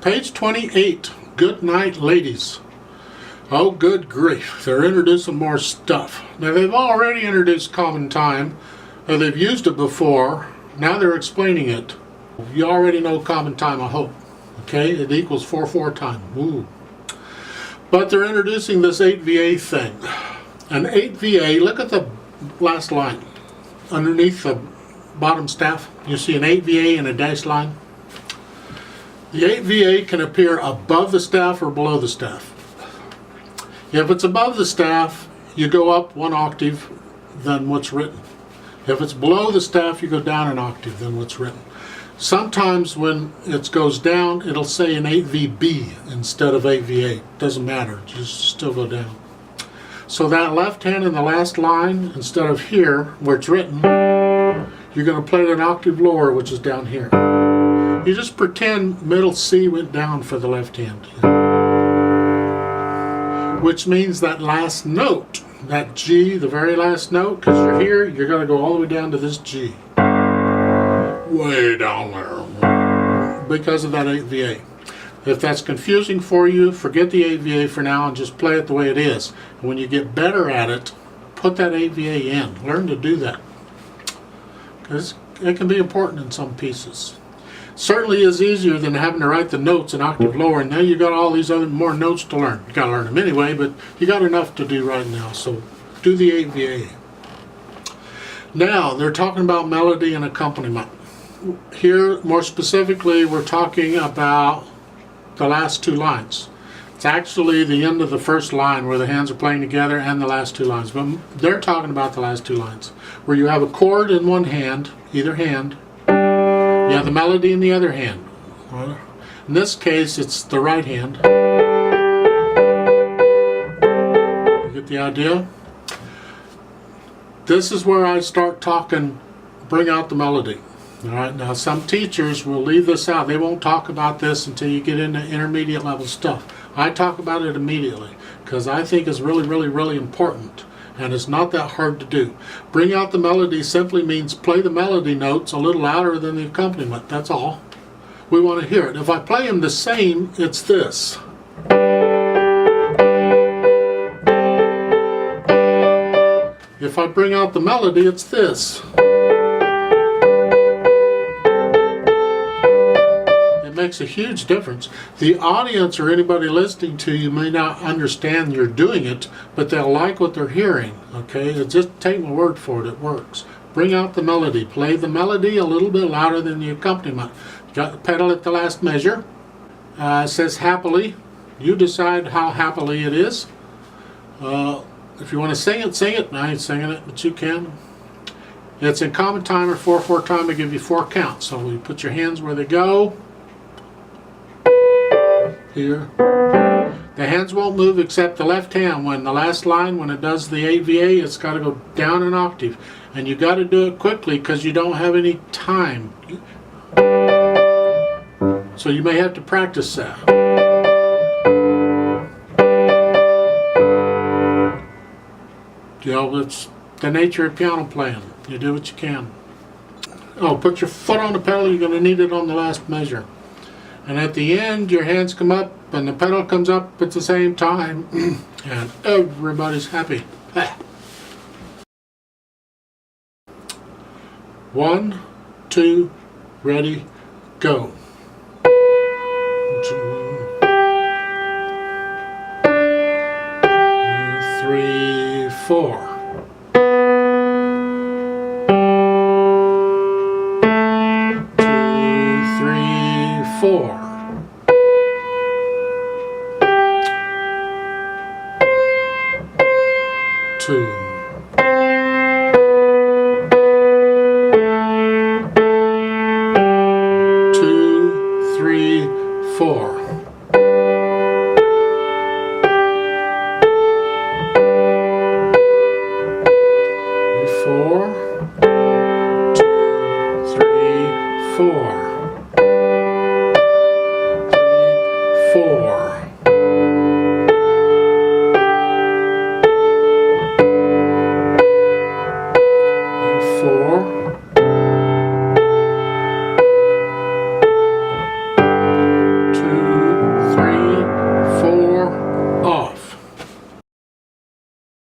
Page 28, Goodnight, Ladies. Oh, good grief, they're introducing more stuff. Now, they've already introduced common time, or they've used it before. Now they're explaining it. You already know common time, I hope. Okay, it equals 4/4 time. Ooh. But they're introducing this 8VA thing. An 8VA, look at the last line. Underneath the bottom staff, you see an 8VA and a dashed line. The 8VA can appear above the staff or below the staff. If it's above the staff, you go up one octave than what's written. If it's below the staff, you go down an octave than what's written. Sometimes when it goes down, it'll say an 8VB instead of 8VA. Doesn't matter, just still go down. So that left hand in the last line, instead of here, where it's written, you're going to play it an octave lower, which is down here. You just pretend middle C went down for the left hand. Which means that last note, that G, the very last note, because you're here, you're going to go all the way down to this G. Way down there. Because of that 8VA. If that's confusing for you, forget the 8VA for now and just play it the way it is. And when you get better at it, put that 8VA in. Learn to do that. Because it can be important in some pieces. Certainly is easier than having to write the notes an octave lower, and now you got all these other more notes to learn. You got to learn them anyway, but you got enough to do right now, so do the 8VA. Now, they're talking about melody and accompaniment. Here, more specifically, we're talking about the last two lines. It's actually the end of the first line where the hands are playing together and the last two lines, but they're talking about the last two lines, where you have a chord in one hand, either hand, you have the melody in the other hand. In this case, it's the right hand. You get the idea? This is where I start talking, bring out the melody. All right, now some teachers will leave this out. They won't talk about this until you get into intermediate level stuff. I talk about it immediately because I think it's really, really, really important. And it's not that hard to do. Bring out the melody simply means play the melody notes a little louder than the accompaniment. That's all. We want to hear it. If I play them the same, it's this. If I bring out the melody, it's this. It makes a huge difference. The audience or anybody listening to you may not understand you're doing it, but they'll like what they're hearing. Okay, just take my word for it, it works. Bring out the melody. Play the melody a little bit louder than the accompaniment. You got the pedal at the last measure. It says happily. You decide how happily it is. If you want to sing it, sing it. I ain't singing it, but you can. It's in common time or 4/4 time. I give you 4 counts. So you put your hands where they go. Here. The hands won't move except the left hand. When the last line, when it does the 8VA, it's got to go down an octave. And you got to do it quickly because you don't have any time. So you may have to practice that. You know, it's the nature of piano playing. You do what you can. Oh, put your foot on the pedal. You're going to need it on the last measure. And at the end, your hands come up and the pedal comes up at the same time. And everybody's happy. 1, 2, ready, go. 2, 3, 4. 2, 3, 4. 2. 2, 3, 4. 4. 2, 3, 4.